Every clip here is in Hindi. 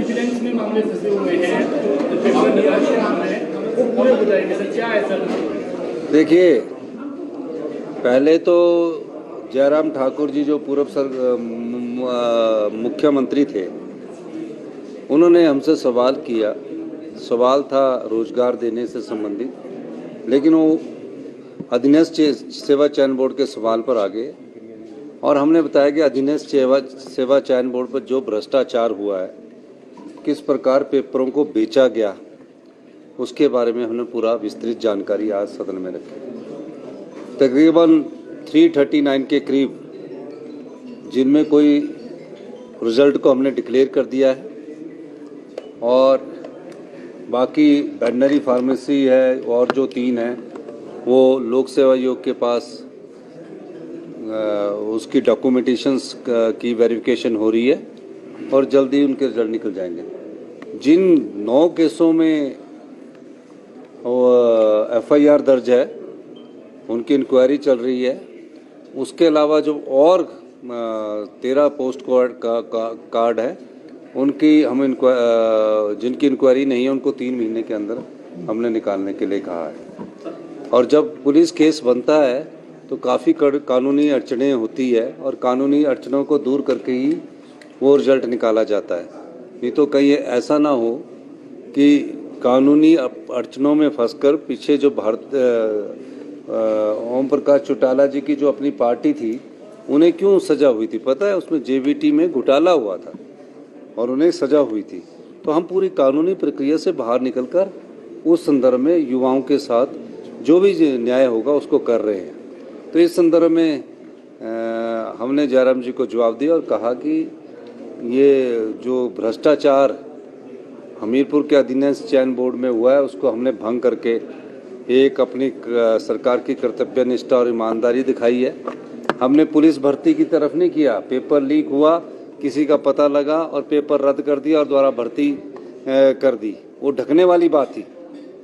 विजिलेंस में मामले फंसे हुए हैं, तो पेपर निराश के मामले वो पूरे हो जाएंगे सर, क्या है सर? देखिए, पहले तो जयराम ठाकुर जी जो पूर्व मुख्यमंत्री थे, उन्होंने हमसे सवाल किया। सवाल था रोजगार देने से संबंधित, लेकिन वो अधीनस्थ सेवा चयन बोर्ड के सवाल पर आ गए और हमने बताया कि अधीनस्थ सेवा चयन बोर्ड पर जो भ्रष्टाचार हुआ है, किस प्रकार पेपरों को बेचा गया, उसके बारे में हमने पूरा विस्तृत जानकारी आज सदन में रखी। तकरीबन 339 के करीब, जिनमें कोई रिजल्ट को हमने डिक्लेयर कर दिया है और बाकी वेटनरी फार्मेसी है और जो 3 हैं वो लोक सेवा आयोग के पास उसकी डॉक्यूमेंटेशंस की वेरिफिकेशन हो रही है और जल्दी उनके रिजल्ट निकल जाएंगे। जिन 9 केसों में FIR दर्ज है, उनकी इंक्वायरी चल रही है। उसके अलावा जो और 13 पोस्ट कार्ड है, उनकी हम जिनकी इंक्वायरी नहीं है उनको 3 महीने के अंदर हमने निकालने के लिए कहा है। और जब पुलिस केस बनता है तो काफ़ी कानूनी अड़चनें होती है और कानूनी अड़चनों को दूर करके ही वो रिजल्ट निकाला जाता है। नहीं तो कहीं ऐसा ना हो कि कानूनी अड़चनों में फंसकर पीछे जो ओम प्रकाश चौटाला जी की जो अपनी पार्टी थी, उन्हें क्यों सजा हुई थी पता है? उसमें JBT में घोटाला हुआ था और उन्हें सजा हुई थी। तो हम पूरी कानूनी प्रक्रिया से बाहर निकलकर उस संदर्भ में युवाओं के साथ जो भी न्याय होगा उसको कर रहे हैं। तो इस संदर्भ में हमने जयराम जी को जवाब दिया और कहा कि ये जो भ्रष्टाचार हमीरपुर के अधीनस्थ चयन बोर्ड में हुआ है, उसको हमने भंग करके एक अपनी सरकार की कर्तव्यनिष्ठा और ईमानदारी दिखाई है। हमने पुलिस भर्ती की तरफ नहीं किया। पेपर लीक हुआ, किसी का पता लगा और पेपर रद्द कर दिया और दोबारा भर्ती कर दी, वो ढकने वाली बात थी।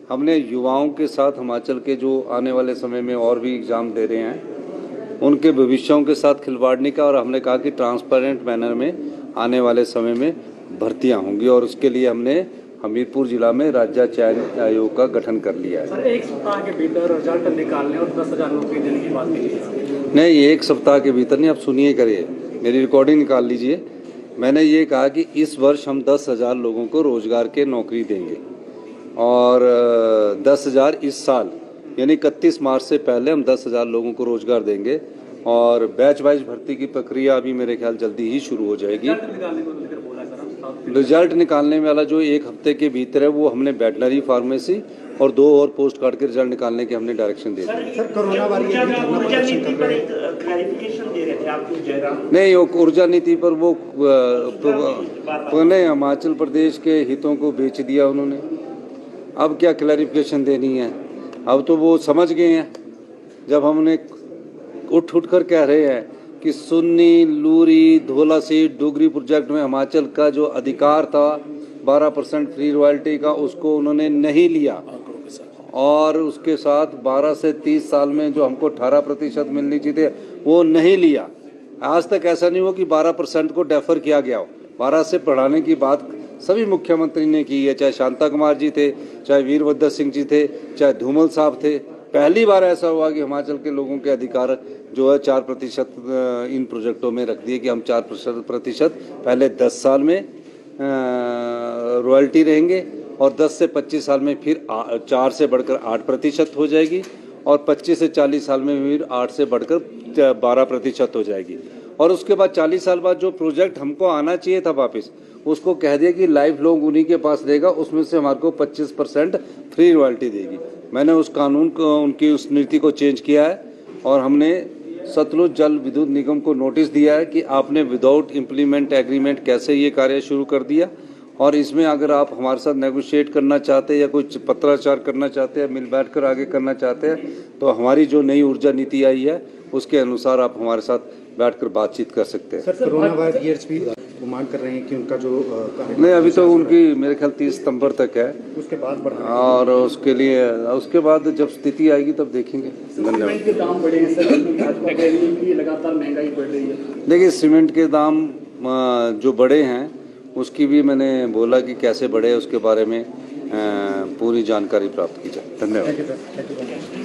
हमने युवाओं के साथ हिमाचल के जो आने वाले समय में और भी एग्ज़ाम दे रहे हैं, उनके भविष्यों के साथ खिलवाड़ नहीं किया और हमने कहा कि ट्रांसपेरेंट मैनर में आने वाले समय में भर्तियां होंगी और उसके लिए हमने हमीरपुर जिला में राज्य चयन आयोग का गठन कर लिया है। सर, 1 सप्ताह के भीतर रिजल्ट निकालने और 10,000 नौकरी देने की बात की नहीं, 1 सप्ताह के भीतर नहीं। आप सुनिए, करिए, मेरी रिकॉर्डिंग निकाल लीजिए। मैंने ये कहा कि इस वर्ष हम 10,000 लोगों को रोजगार के नौकरी देंगे और 10,000 इस साल, यानी 31 मार्च से पहले हम 10,000 लोगों को रोजगार देंगे और बैच वाइज भर्ती की प्रक्रिया अभी मेरे ख्याल जल्दी ही शुरू हो जाएगी। रिजल्ट निकालने वाला जो 1 हफ्ते के भीतर है, वो हमने वेटनरी फार्मेसी और 2 और पोस्ट कार्ड के रिजल्ट निकालने के हमने डायरेक्शन दे दिए। सर, कोरोना क्लैरिफिकेशन दे रहे थे आपको जयराम? नहीं, वो ऊर्जा नीति पर वो नहीं, हिमाचल प्रदेश के हितों को बेच दिया उन्होंने। अब क्या क्लैरिफिकेशन देनी है? अब तो वो समझ गए हैं। जब हमने उठ कर कह रहे हैं कि सुन्नी, लूरी, धोला सीट, डोगरी प्रोजेक्ट में हिमाचल का जो अधिकार था 12% फ्री रॉयल्टी का, उसको उन्होंने नहीं लिया और उसके साथ 12 से 30 साल में जो हमको 18% मिलनी चाहिए वो नहीं लिया। आज तक ऐसा नहीं हुआ कि 12% को डेफर किया गया हो। 12 से बढ़ाने की बात सभी मुख्यमंत्री ने की है, चाहे शांता कुमार जी थे, चाहे वीरभद्र सिंह जी थे, चाहे धूमल साहब थे। पहली बार ऐसा हुआ कि हिमाचल के लोगों के अधिकार जो है 4% इन प्रोजेक्टों में रख दिए कि हम 4% पहले 10 साल में रॉयल्टी रहेंगे और 10 से 25 साल में फिर 4 से बढ़कर 8% हो जाएगी और 25 से 40 साल में फिर 8 से बढ़कर 12% हो जाएगी। और उसके बाद 40 साल बाद जो प्रोजेक्ट हमको आना चाहिए था वापस, उसको कह दिया कि लाइफ लॉन्ग उन्हीं के पास रहेगा, उसमें से हमारे को 25% फ्री रॉयल्टी देगी। मैंने उस कानून को, उनकी उस नीति को चेंज किया है और हमने सतलुज जल विद्युत निगम को नोटिस दिया है कि आपने विदाउट इम्प्लीमेंट एग्रीमेंट कैसे ये कार्य शुरू कर दिया और इसमें अगर आप हमारे साथ नेगोशिएट करना चाहते हैं या कोई पत्राचार करना चाहते हैं, मिल बैठ कर आगे करना चाहते हैं, तो हमारी जो नई ऊर्जा नीति आई है उसके अनुसार आप हमारे साथ बैठकर बातचीत कर सकते हैं। सर, कोरोना वारियर्स भी वो मांग कर रहे हैं कि उनका जो नहीं, अभी तो उनकी मेरे ख्याल 30 सितंबर तक है, उसके बाद और उसके लिए उसके बाद जब स्थिति आएगी तब देखेंगे। धन्यवाद। के दाम बढ़े हैं सर, लगातार महंगाई बढ़ रही है। देखिए, सीमेंट के दाम जो बढ़े हैं उसकी भी मैंने बोला कि कैसे बढ़े उसके बारे में पूरी जानकारी प्राप्त की जाए। धन्यवाद। Thank you sir.